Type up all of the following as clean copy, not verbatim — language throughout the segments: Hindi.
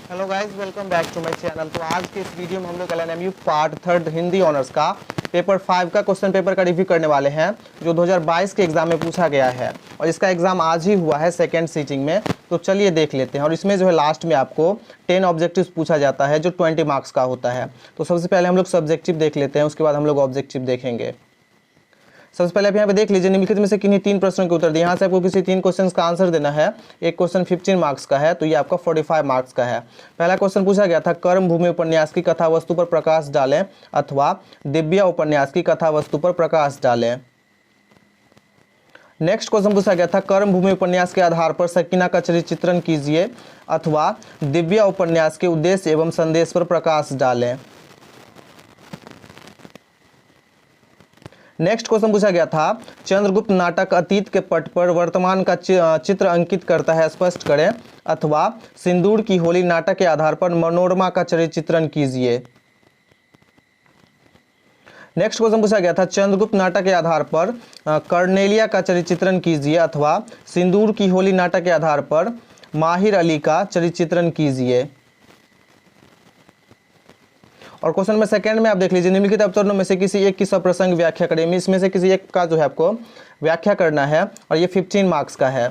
Hello guys, welcome back to my channel. तो आज के इस वीडियो में हम लोग LNMU पार्ट 3 हिंदी ऑनर्स का पेपर 5 का क्वेश्चन पेपर का रिव्यू करने वाले हैं, जो 2022 के एग्जाम में पूछा गया है और इसका एग्जाम आज ही हुआ है सेकेंड सीटिंग में। तो चलिए देख लेते हैं। और इसमें जो है लास्ट में आपको 10 ऑब्जेक्टिव्स पूछा जाता है जो 20 मार्क्स का होता है। तो सबसे पहले हम लोग सब्जेक्टिव देख लेते हैं, उसके बाद हम लोग ऑब्जेक्टिव देखेंगे। सबसे पहले आप यहाँ पे देख लीजिए, निम्नलिखित में से किन्हीं 3 प्रश्नों के उत्तर दिए। यहाँ से आपको किसी 3 क्वेश्चन का आंसर देना है। एक क्वेश्चन 15 मार्क्स का है, तो ये आपका 45 मार्क्स का है। पहला क्वेश्चन पूछा गया था, कर्म भूमि उपन्यास की कथा वस्तु पर प्रकाश डालें अथवा दिव्या उपन्यास की कथा वस्तु पर प्रकाश डालें। नेक्स्ट क्वेश्चन पूछा गया था, कर्म भूमि उपन्यास के आधार पर सकीना का चरित्र चित्रण कीजिए अथवा दिव्या उपन्यास के उद्देश्य एवं संदेश पर प्रकाश डालें। नेक्स्ट क्वेश्चन पूछा गया था, चंद्रगुप्त नाटक अतीत के पट पर वर्तमान का चित्र अंकित करता है, स्पष्ट करें अथवा सिंदूर की होली नाटक के आधार पर मनोरमा का चरित्र चित्रण कीजिए। नेक्स्ट क्वेश्चन पूछा गया था, चंद्रगुप्त नाटक के आधार पर कर्नेलिया का चरित्र चित्रण कीजिए अथवा सिंदूर की होली नाटक के आधार पर माहिर अली का चरित्र चित्रण कीजिए। और क्वेश्चन में सेकंड में आप देख लीजिए, निम्नलिखित अवतरणों में से किसी एक की सप्रसंग व्याख्या करें। इसमें से किसी एक का जो है आपको व्याख्या करना है और ये 15 मार्क्स का है।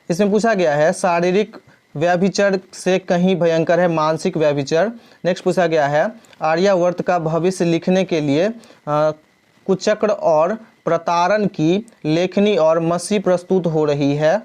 इसमें पूछा गया है, शारीरिक व्यभिचार से कहीं भयंकर है मानसिक व्यभिचार। नेक्स्ट पूछा गया है, आर्यावर्त का भविष्य लिखने के लिए कुचक्र और प्रतारण की लेखनी और मसी प्रस्तुत हो रही है।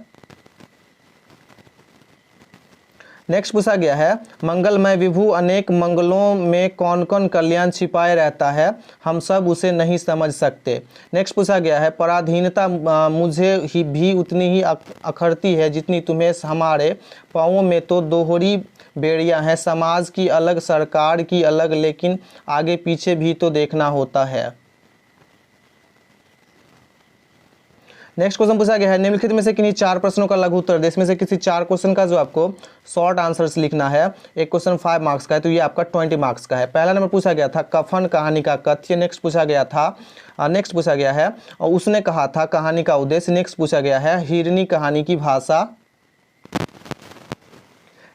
नेक्स्ट पूछा गया है, मंगलमय विभु अनेक मंगलों में कौन कौन कल्याण छिपाए रहता है, हम सब उसे नहीं समझ सकते। नेक्स्ट पूछा गया है, पराधीनता मुझे ही भी उतनी ही अखरती है जितनी तुम्हें। हमारे पाँवों में तो दोहरी बेड़ियां हैं, समाज की अलग सरकार की अलग, लेकिन आगे पीछे भी तो देखना होता है। नेक्स्ट क्वेश्चन पूछा गया है, निम्नलिखित में से किन्हीं 4 प्रश्नों का लघु उत्तर दे। इसमें से किसी 4 क्वेश्चन का जो आपको शॉर्ट आंसर्स लिखना है। एक क्वेश्चन 5 मार्क्स का है, तो ये आपका 20 मार्क्स का है। पहला नंबर पूछा गया था, कफन कहानी का कथ्य। नेक्स्ट पूछा गया है और उसने कहा था कहानी का उद्देश्य। नेक्स्ट पूछा गया है, हिरनी कहानी की भाषा।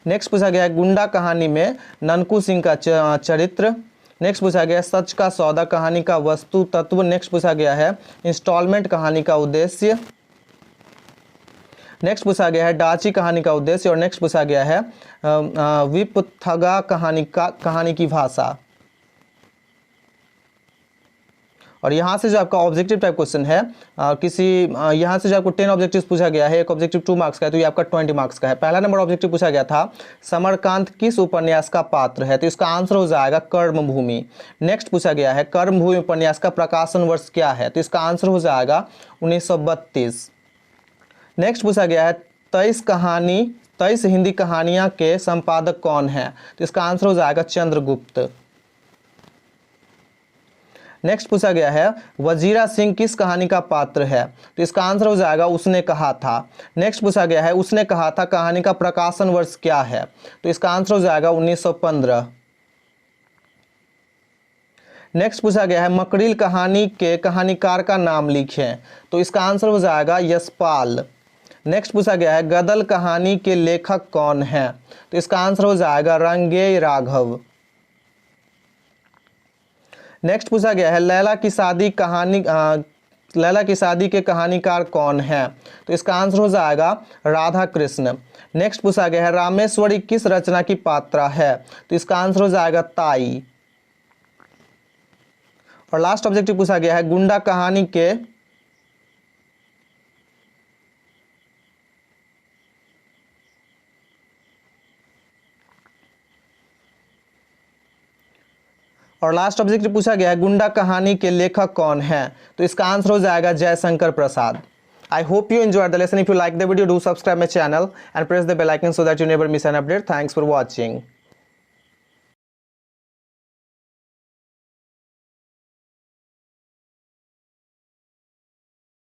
नेक्स्ट पूछा गया है, गुंडा कहानी में ननकू सिंह का चरित्र। नेक्स्ट पूछा गया है, सच का सौदा कहानी का वस्तु तत्व। नेक्स्ट पूछा गया है, इंस्टॉलमेंट कहानी का उद्देश्य। नेक्स्ट पूछा गया है, डाची कहानी का उद्देश्य। और नेक्स्ट पूछा गया है, विपथगा कहानी की भाषा। और यहाँ से जो आपका ऑब्जेक्टिव टाइप क्वेश्चन है, यहाँ से जो आपको 10 ऑब्जेक्टिव्स पूछा गया है, एक ऑब्जेक्टिव 2 मार्क्स का है, तो ये आपका 20 मार्क्स का है। पहला नंबर ऑब्जेक्टिव पूछा गया था, समरकांत किस उपन्यास का पात्र है, तो इसका आंसर हो जाएगा कर्मभूमि। नेक्स्ट पूछा गया है, कर्मभूमि उपन्यास का प्रकाशन वर्ष क्या है, तो इसका आंसर हो जाएगा 1932। नेक्स्ट पूछा गया है, 23 हिंदी कहानियाँ के संपादक कौन है, तो इसका आंसर हो जाएगा चंद्रगुप्त। नेक्स्ट पूछा गया है, वजीरा सिंह किस कहानी का पात्र है, तो इसका आंसर हो जाएगा उसने कहा था। नेक्स्ट पूछा गया है, उसने कहा था कहानी का प्रकाशन वर्ष क्या है, तो इसका आंसर हो जाएगा 1915। नेक्स्ट पूछा गया है, मकड़िल कहानी के कहानीकार का नाम लिखें, तो इसका आंसर हो जाएगा यशपाल। नेक्स्ट पूछा गया है, गदल कहानी के लेखक कौन है, तो इसका आंसर हो जाएगा रंगेय राघव। नेक्स्ट पूछा गया है, लैला की शादी के कहानीकार कौन है, तो इसका आंसर हो जाएगा राधा कृष्ण। नेक्स्ट पूछा गया है, रामेश्वरी किस रचना की पात्रा है, तो इसका आंसर हो जाएगा ताई। और लास्ट ऑब्जेक्टिव पूछा गया है, गुंडा कहानी के गुंडा कहानी के लेखक कौन है, तो इसका आंसर हो जाएगा Jaishankar Prasad. I hope you enjoyed the lesson. If you like the video, do subscribe my channel and press the bell icon so that you never miss an update. Thanks for watching.